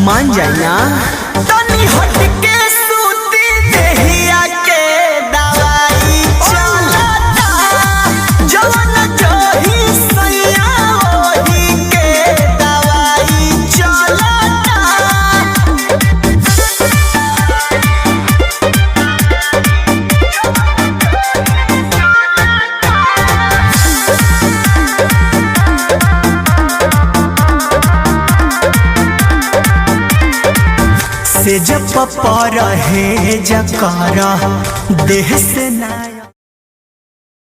मान जाए ना तनी हटके सूती देहिया के दवाई चलता जवन जही सैया ओही के दवाई चलता। से जब पर है जकारा देह से